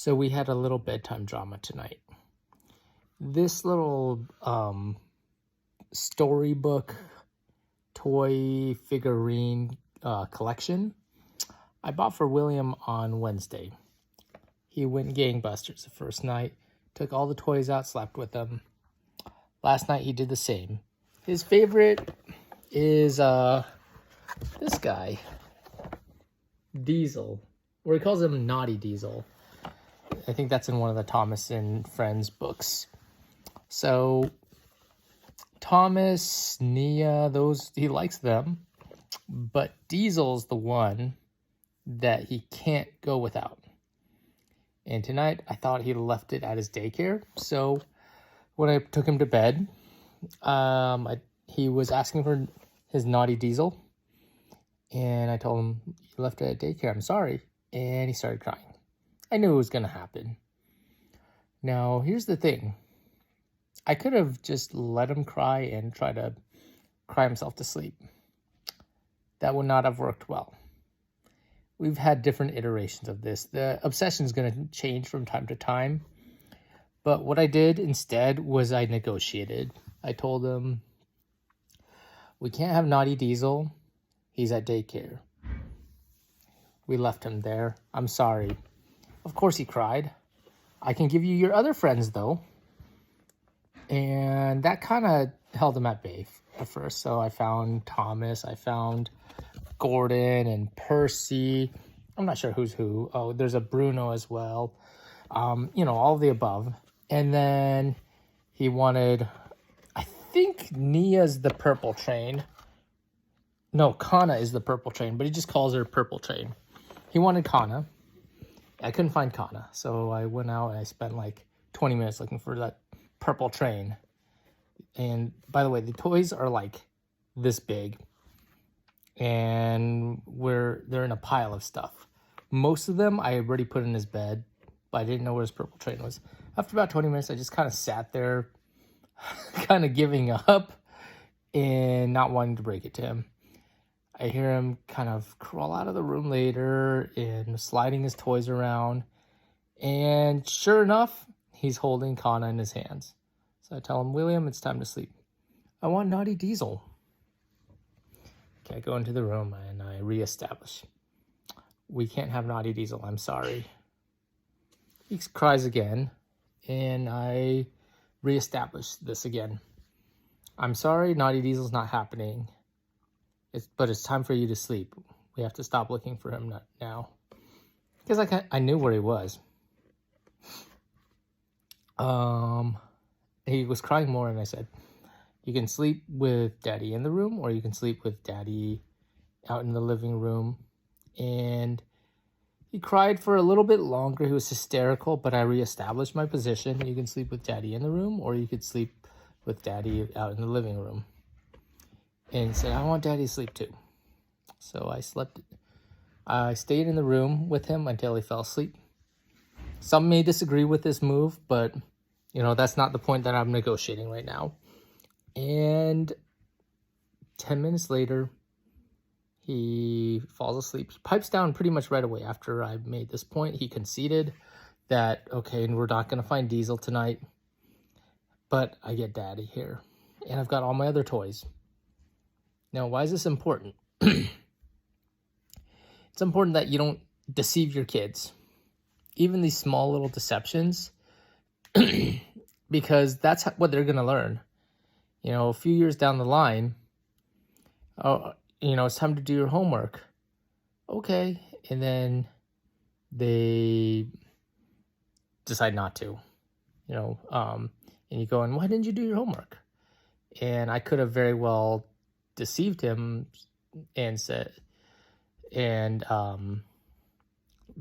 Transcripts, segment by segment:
So we had a little bedtime drama tonight. This little storybook toy figurine collection I bought for William on Wednesday. He went gangbusters the first night, took all the toys out, slept with them. Last night he did the same. His favorite is this guy, Diesel, or he calls him Naughty Diesel. I think that's in one of the Thomas and Friends books. So Thomas, Nia, those, he likes them, but Diesel's the one that he can't go without. And tonight I thought he left it at his daycare. So when I took him to bed, he was asking for his Naughty Diesel, and I told him, "You left it at daycare, I'm sorry." And he started crying. I knew it was going to happen. Now, here's the thing. I could have just let him cry and try to cry himself to sleep. That would not have worked well. We've had different iterations of this. The obsession is going to change from time to time. But what I did instead was I negotiated. I told him, we can't have Naughty Diesel. He's at daycare. We left him there. I'm sorry. Of course he cried. I can give you your other friends, though. And that kind of held him at bay at first. So I found Thomas. I found Gordon and Percy. I'm not sure who's who. Oh, there's a Bruno as well. All of the above. And then he wanted, I think Nia's the purple train. No, Kana is the purple train, but he just calls her purple train. He wanted Kana. I couldn't find Kana, so I went out and I spent like 20 minutes looking for that purple train. And by the way, the toys are like this big, and they're in a pile of stuff. Most of them I already put in his bed, but I didn't know where his purple train was. After about 20 minutes, I just kind of sat there, kind of giving up and not wanting to break it to him. I hear him kind of crawl out of the room later and sliding his toys around. And sure enough, he's holding Kana in his hands. So I tell him, William, it's time to sleep. I want Naughty Diesel. Okay, I go into the room and I reestablish. We can't have Naughty Diesel, I'm sorry. He cries again, and I reestablish this again. I'm sorry, Naughty Diesel's not happening. But it's time for you to sleep. We have to stop looking for him now. Because I knew where he was. He was crying more, and I said, you can sleep with Daddy in the room, or you can sleep with Daddy out in the living room. And he cried for a little bit longer. He was hysterical, but I reestablished my position. You can sleep with Daddy in the room, or you could sleep with Daddy out in the living room. And said, I want Daddy to sleep too. So I stayed in the room with him until he fell asleep. Some may disagree with this move, but that's not the point that I'm negotiating right now. And 10 minutes later, he falls asleep. He pipes down pretty much right away after I made this point. He conceded that, okay, we're not going to find Diesel tonight, but I get Daddy here. And I've got all my other toys. Now, why is this important? It's important that you don't deceive your kids. Even these small little deceptions, because that's what they're going to learn. A few years down the line, it's time to do your homework. Okay. And then they decide not to, and you go, and why didn't you do your homework? And I could have very well deceived him and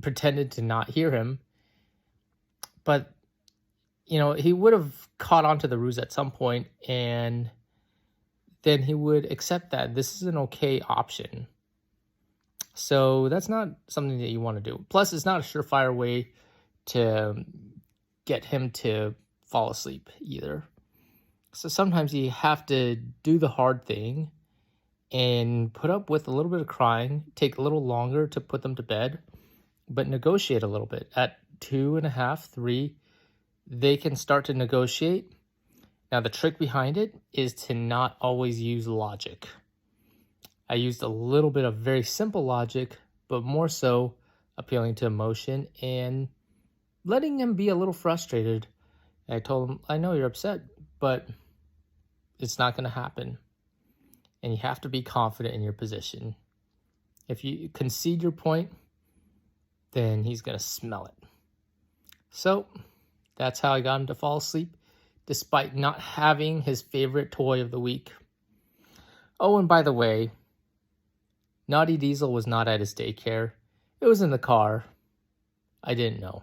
pretended to not hear him, but he would have caught on to the ruse at some point, and then he would accept that this is an okay option. So that's not something that you want to do. Plus, it's not a surefire way to get him to fall asleep either. So sometimes you have to do the hard thing and put up with a little bit of crying, take a little longer to put them to bed, but negotiate a little bit. At 2.5, 3, they can start to negotiate. Now, the trick behind it is to not always use logic. I used a little bit of very simple logic, but more so appealing to emotion and letting him be a little frustrated. I told him, I know you're upset, but it's not going to happen. And you have to be confident in your position. If you concede your point, then he's going to smell it. So that's how I got him to fall asleep, despite not having his favorite toy of the week. Oh, and by the way, Naughty Diesel was not at his daycare. It was in the car. I didn't know.